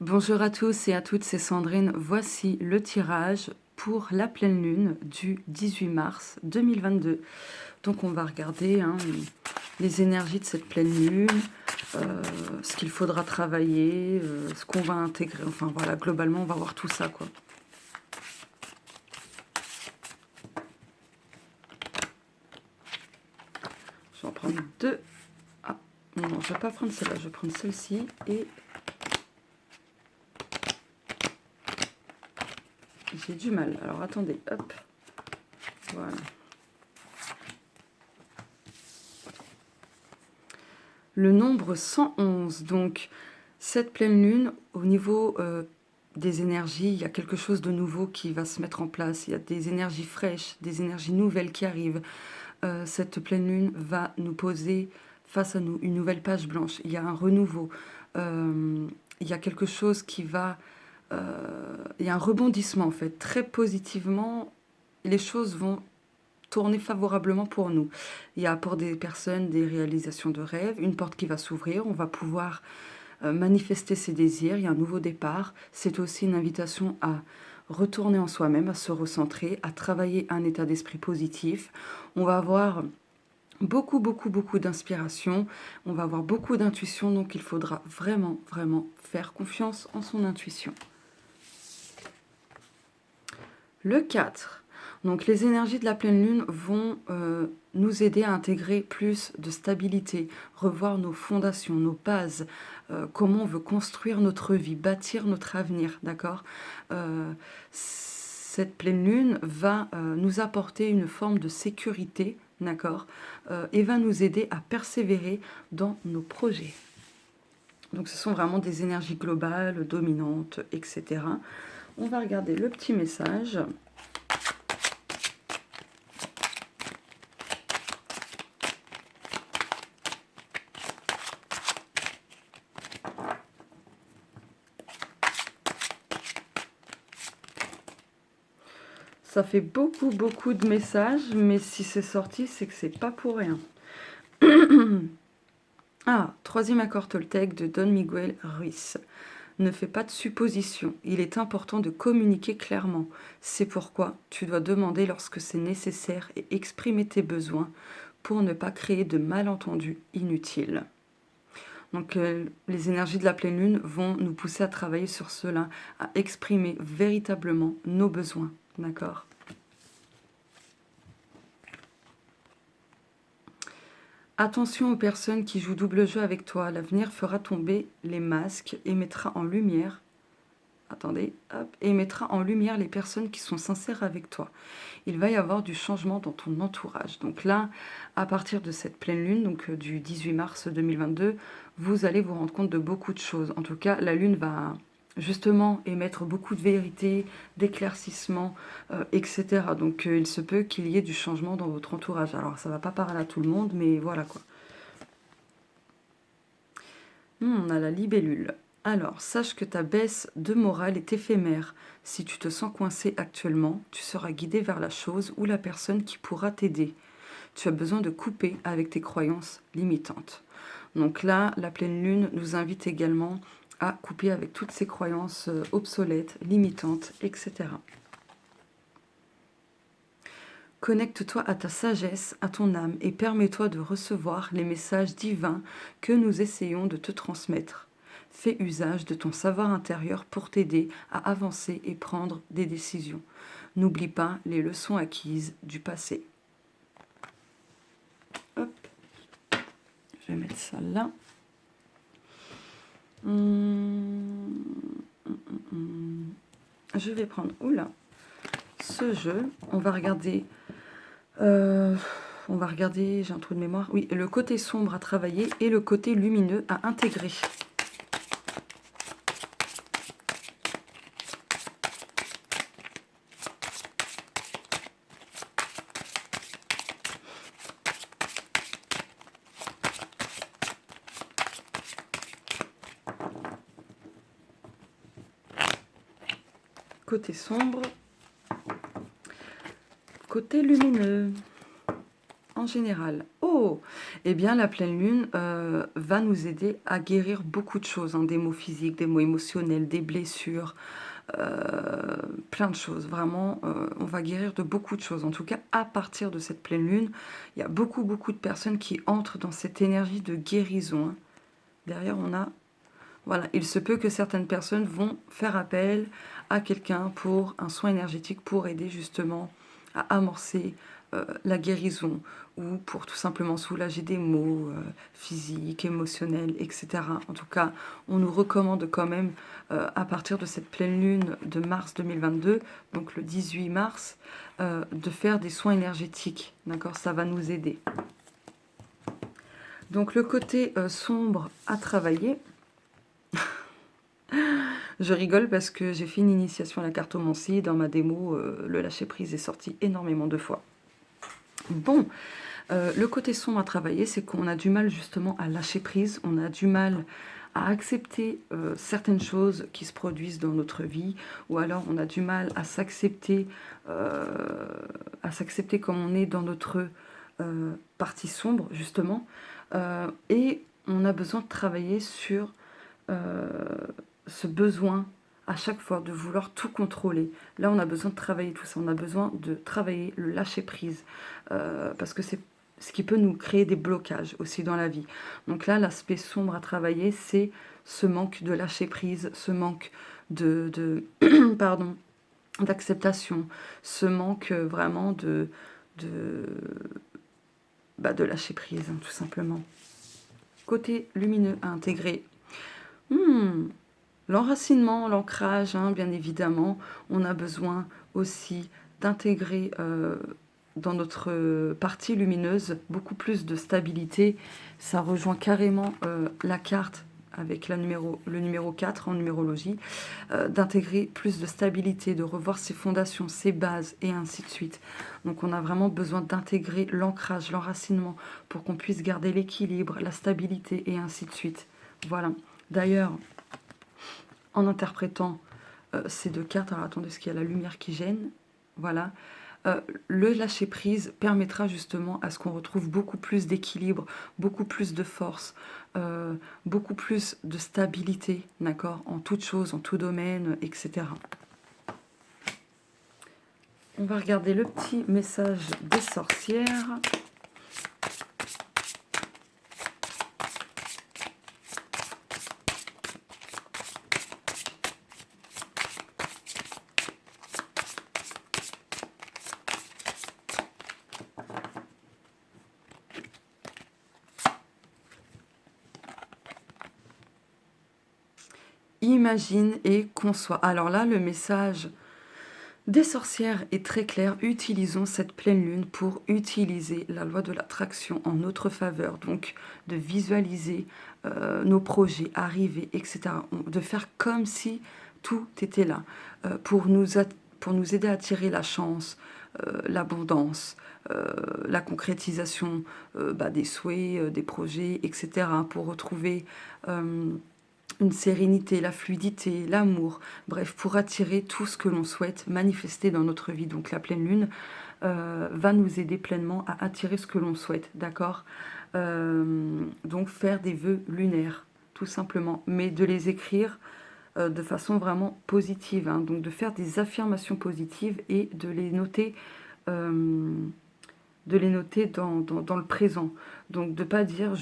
Bonjour à tous et à toutes, c'est Sandrine. Voici le tirage pour la pleine lune du 18 mars 2022. Donc on va regarder les énergies de cette pleine lune, ce qu'il faudra travailler, ce qu'on va intégrer. Enfin voilà, globalement on va voir tout ça quoi. Je vais en prendre deux. Ah non, je ne vais pas prendre celle-là, je vais prendre celle-ci et... J'ai du mal. Alors attendez, hop. Voilà. Le nombre 111. Donc cette pleine lune, au niveau des énergies, il y a quelque chose de nouveau qui va se mettre en place. Il y a des énergies fraîches, des énergies nouvelles qui arrivent. Cette pleine lune va nous poser face à nous une nouvelle page blanche. Il y a un renouveau. Il y a quelque chose qui va... il y a un rebondissement en fait. Très positivement, les choses vont tourner favorablement pour nous. Il y a pour des personnes des réalisations de rêves, une porte qui va s'ouvrir, on va pouvoir manifester ses désirs, il y a un nouveau départ. C'est aussi une invitation à retourner en soi-même, à se recentrer, à travailler un état d'esprit positif. On va avoir beaucoup d'inspiration, on va avoir beaucoup d'intuition, donc il faudra vraiment faire confiance en son intuition. Le 4. Donc les énergies de la pleine lune vont nous aider à intégrer plus de stabilité, revoir nos fondations, nos bases, comment on veut construire notre vie, bâtir notre avenir, d'accord. Cette pleine lune va nous apporter une forme de sécurité, d'accord, et va nous aider à persévérer dans nos projets. Donc ce sont vraiment des énergies globales, dominantes, etc. On va regarder le petit message. Ça fait beaucoup de messages, mais si c'est sorti, c'est que c'est pas pour rien. Ah, troisième accord Toltec de Don Miguel Ruiz. Ne fais pas de suppositions, il est important de communiquer clairement. C'est pourquoi tu dois demander lorsque c'est nécessaire et exprimer tes besoins pour ne pas créer de malentendus inutiles. Donc les énergies de la pleine lune vont nous pousser à travailler sur cela, à exprimer véritablement nos besoins, d'accord ? Attention aux personnes qui jouent double jeu avec toi. L'avenir fera tomber les masques et mettra en lumière... Attendez, hop, et mettra en lumière les personnes qui sont sincères avec toi. Il va y avoir du changement dans ton entourage. Donc là, à partir de cette pleine lune, donc du 18 mars 2022, vous allez vous rendre compte de beaucoup de choses. En tout cas, la lune va justement émettre beaucoup de vérité, d'éclaircissement, etc. Donc il se peut qu'il y ait du changement dans votre entourage. Alors ça ne va pas parler à tout le monde, mais voilà quoi. On a la libellule. Alors, sache que ta baisse de morale est éphémère. Si tu te sens coincé actuellement, tu seras guidé vers la chose ou la personne qui pourra t'aider. Tu as besoin de couper avec tes croyances limitantes. Donc là, la pleine lune nous invite également à couper avec toutes ces croyances obsolètes, limitantes, etc. Connecte-toi à ta sagesse, à ton âme et permets-toi de recevoir les messages divins que nous essayons de te transmettre. Fais usage de ton savoir intérieur pour t'aider à avancer et prendre des décisions. N'oublie pas les leçons acquises du passé. Hop. Je vais mettre ça là. Je vais prendre ce jeu. On va regarder, j'ai un trou de mémoire. Oui, le côté sombre à travailler et le côté lumineux à intégrer. Côté sombre, côté lumineux, en général. Oh, Oh! Eh bien, la pleine lune va nous aider à guérir beaucoup de choses, hein, des maux physiques, des maux émotionnels, des blessures, plein de choses. Vraiment, on va guérir de beaucoup de choses. En tout cas, à partir de cette pleine lune, il y a beaucoup, beaucoup de personnes qui entrent dans cette énergie de guérison, hein. Derrière, on a... Voilà, il se peut que certaines personnes vont faire appel à quelqu'un pour un soin énergétique pour aider justement à amorcer la guérison ou pour tout simplement soulager des maux physiques, émotionnels, etc. En tout cas, on nous recommande quand même à partir de cette pleine lune de mars 2022, donc le 18 mars, de faire des soins énergétiques. D'accord, ça va nous aider. Donc le côté sombre à travailler... Je rigole parce que j'ai fait une initiation à la cartomancie. Dans ma démo, le lâcher-prise est sorti énormément de fois. Bon, le côté sombre à travailler, c'est qu'on a du mal justement à lâcher prise. On a du mal à accepter certaines choses qui se produisent dans notre vie. Ou alors on a du mal à s'accepter comme on est dans notre partie sombre, justement. Et on a besoin de travailler sur... ce besoin à chaque fois de vouloir tout contrôler. Là, on a besoin de travailler tout ça. On a besoin de travailler le lâcher-prise. Parce que c'est ce qui peut nous créer des blocages aussi dans la vie. Donc là, l'aspect sombre à travailler, c'est ce manque de lâcher-prise, ce manque de pardon, d'acceptation, ce manque vraiment de lâcher-prise, hein, tout simplement. Côté lumineux à intégrer. L'enracinement, l'ancrage, hein, bien évidemment, on a besoin aussi d'intégrer dans notre partie lumineuse beaucoup plus de stabilité. Ça rejoint carrément la carte avec le numéro 4 en numérologie, d'intégrer plus de stabilité, de revoir ses fondations, ses bases et ainsi de suite. Donc on a vraiment besoin d'intégrer l'ancrage, l'enracinement pour qu'on puisse garder l'équilibre, la stabilité et ainsi de suite. Voilà. D'ailleurs, en interprétant ces deux cartes, alors attendez, est-ce qu'il y a la lumière qui gêne? Voilà. Le lâcher-prise permettra justement à ce qu'on retrouve beaucoup plus d'équilibre, beaucoup plus de force, beaucoup plus de stabilité, d'accord, en toute chose, en tout domaine, etc. On va regarder le petit message des sorcières. Imagine et conçois. Alors là, le message des sorcières est très clair. Utilisons cette pleine lune pour utiliser la loi de l'attraction en notre faveur. Donc, de visualiser nos projets, arriver, etc. De faire comme si tout était là. Pour nous aider à attirer la chance, l'abondance, la concrétisation des souhaits, des projets, etc. Pour retrouver... une sérénité, la fluidité, l'amour, bref, pour attirer tout ce que l'on souhaite manifester dans notre vie. Donc la pleine lune va nous aider pleinement à attirer ce que l'on souhaite, d'accord? Donc faire des vœux lunaires, tout simplement, mais de les écrire de façon vraiment positive, hein, donc de faire des affirmations positives et de les noter dans le présent. Donc de ne pas dire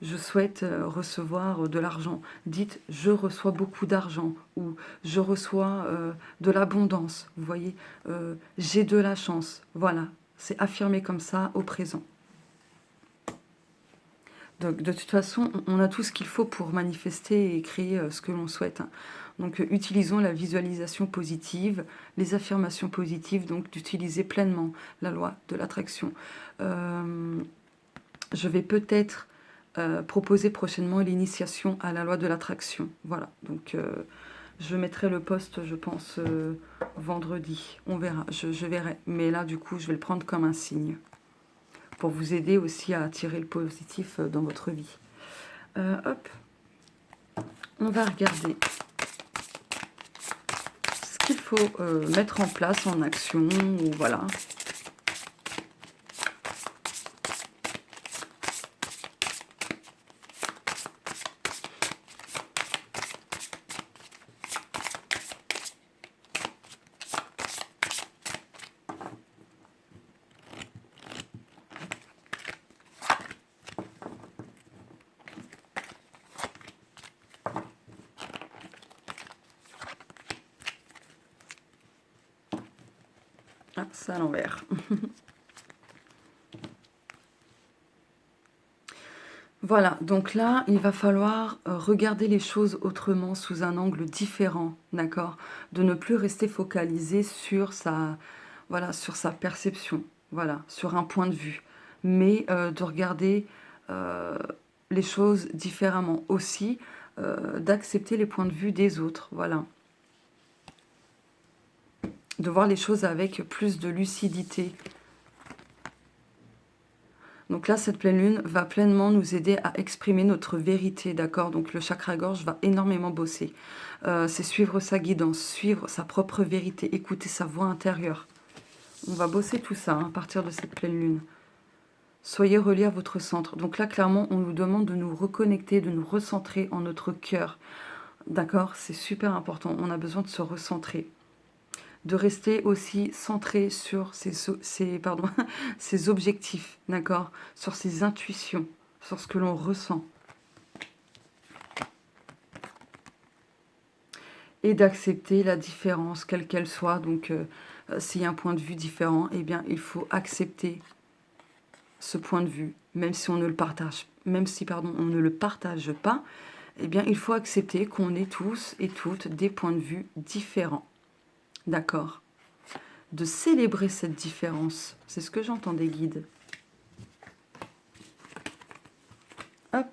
je souhaite recevoir de l'argent. Dites, je reçois beaucoup d'argent ou je reçois de l'abondance. Vous voyez, j'ai de la chance. Voilà, c'est affirmé comme ça au présent. Donc, de toute façon, on a tout ce qu'il faut pour manifester et créer ce que l'on souhaite, hein. Donc, utilisons la visualisation positive, les affirmations positives, donc d'utiliser pleinement la loi de l'attraction. Je vais peut-être proposer prochainement l'initiation à la loi de l'attraction. Voilà, donc je mettrai le post, je pense, vendredi. On verra, je verrai. Mais là, du coup, je vais le prendre comme un signe pour vous aider aussi à attirer le positif dans votre vie. Hop, on va regarder ce qu'il faut mettre en place en action, ou voilà. Ah, c'est à l'envers. Voilà, donc là, il va falloir regarder les choses autrement, sous un angle différent, d'accord? De ne plus rester focalisé sur voilà, sur sa perception, voilà, sur un point de vue, mais de regarder euh, les choses différemment aussi, d'accepter les points de vue des autres, voilà. De voir les choses avec plus de lucidité. Donc là, cette pleine lune va pleinement nous aider à exprimer notre vérité, d'accord? Donc le chakra-gorge va énormément bosser. C'est suivre sa guidance, suivre sa propre vérité, écouter sa voix intérieure. On va bosser tout ça à partir de cette pleine lune. Soyez reliés à votre centre. Donc là, clairement, on nous demande de nous reconnecter, de nous recentrer en notre cœur. D'accord? C'est super important. On a besoin de se recentrer. De rester aussi centré sur ses objectifs, d'accord? Sur ses intuitions, sur ce que l'on ressent. Et d'accepter la différence, quelle qu'elle soit. Donc, s'il y a un point de vue différent, eh bien, il faut accepter ce point de vue, même si on ne le partage, même si, pardon, on ne le partage pas, eh bien, il faut accepter qu'on ait tous et toutes des points de vue différents. D'accord? De célébrer cette différence. C'est ce que j'entends des guides. Hop.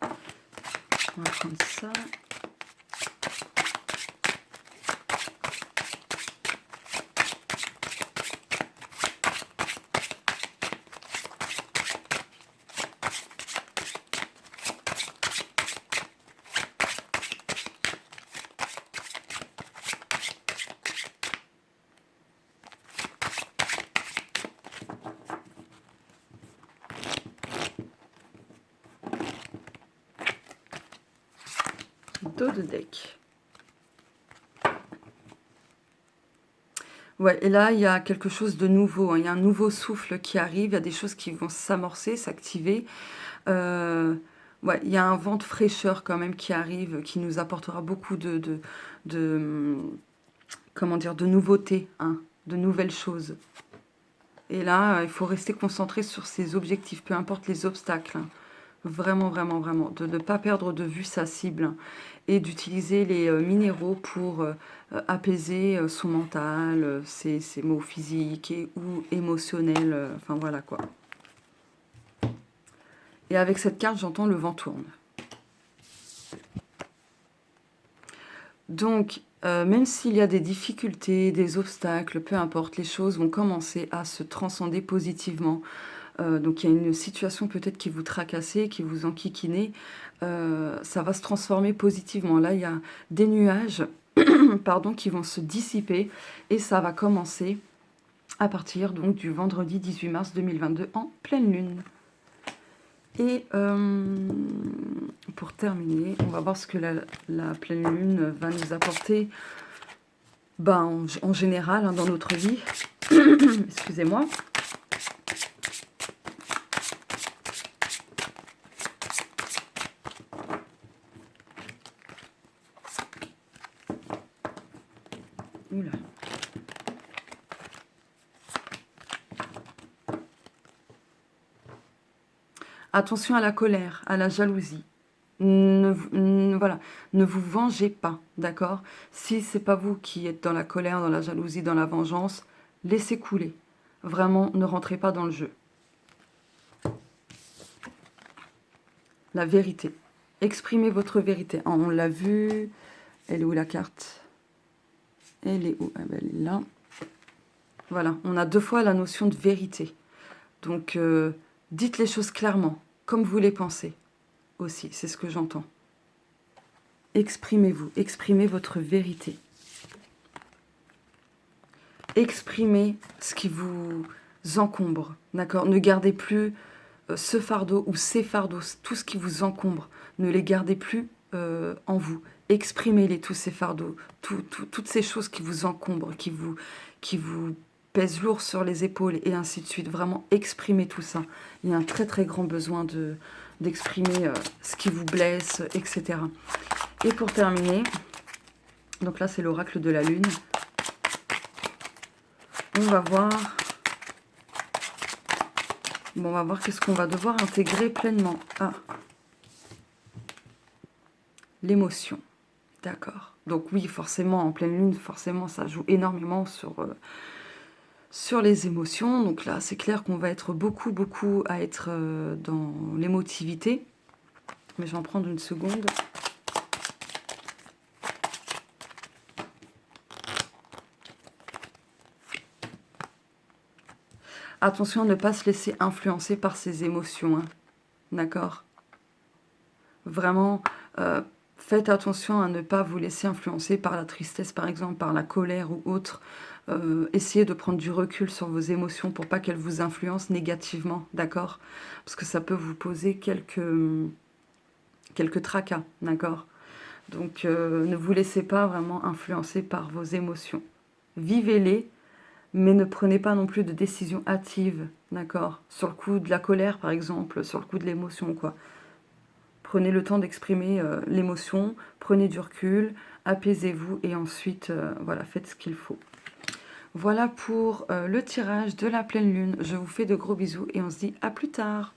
On va prendre ça. Dos de deck. Ouais, et là, il y a quelque chose de nouveau. Hein. Il y a un nouveau souffle qui arrive. Il y a des choses qui vont s'amorcer, s'activer. Ouais, il y a un vent de fraîcheur quand même qui arrive, qui nous apportera beaucoup comment dire, de nouveautés, hein, de nouvelles choses. Et là, il faut rester concentré sur ses objectifs, peu importe les obstacles. Hein. Vraiment, vraiment, vraiment. De ne pas perdre de vue sa cible. Hein, et d'utiliser les minéraux pour apaiser son mental, ses maux physiques ou émotionnels. Enfin, voilà quoi. Et avec cette carte, j'entends le vent tourne. Donc, même s'il y a des difficultés, des obstacles, peu importe, les choses vont commencer à se transcender positivement. Donc, il y a une situation peut-être qui vous tracassez, qui vous enquiquinez. Ça va se transformer positivement. Là, il y a des nuages pardon, qui vont se dissiper et ça va commencer à partir donc, du vendredi 18 mars 2022 en pleine lune. Et pour terminer, on va voir ce que la pleine lune va nous apporter en général hein, dans notre vie. Excusez-moi. Oula. Attention à la colère, à la jalousie. Voilà, ne vous vengez pas, d'accord? Si c'est pas vous qui êtes dans la colère, dans la jalousie, dans la vengeance, laissez couler. Vraiment, ne rentrez pas dans le jeu. La vérité. Exprimez votre vérité. On l'a vu. Elle est où la carte? Elle est où? Ah ben, elle est là. Voilà, on a deux fois la notion de vérité. Donc, dites les choses clairement, comme vous les pensez aussi, c'est ce que j'entends. Exprimez-vous, exprimez votre vérité. Exprimez ce qui vous encombre, d'accord? Ne gardez plus ce fardeau ou ces fardeaux, tout ce qui vous encombre, ne les gardez plus en vous. Exprimez-les, tous ces fardeaux, toutes ces choses qui vous encombrent, qui vous pèsent lourd sur les épaules et ainsi de suite. Vraiment, exprimez tout ça. Il y a un très très grand besoin d'exprimer ce qui vous blesse, etc. Et pour terminer, donc là c'est l'oracle de la lune. On va voir. Bon, on va voir qu'est-ce qu'on va devoir intégrer pleinement. Ah, l'émotion. D'accord. Donc oui, forcément, en pleine lune, forcément, ça joue énormément sur les émotions. Donc là, c'est clair qu'on va être beaucoup à être dans l'émotivité. Mais je vais en prendre une seconde. Attention à ne pas se laisser influencer par ses émotions. Hein. D'accord? Vraiment, faites attention à ne pas vous laisser influencer par la tristesse, par exemple, par la colère ou autre. Essayez de prendre du recul sur vos émotions pour pas qu'elles vous influencent négativement, d'accord? Parce que ça peut vous poser quelques tracas, d'accord? Donc, ne vous laissez pas vraiment influencer par vos émotions. Vivez-les, mais ne prenez pas non plus de décisions hâtives, d'accord? Sur le coup de la colère, par exemple, sur le coup de l'émotion, quoi. Prenez le temps d'exprimer l'émotion, prenez du recul, apaisez-vous et ensuite, voilà, faites ce qu'il faut. Voilà pour le tirage de la pleine lune. Je vous fais de gros bisous et on se dit à plus tard.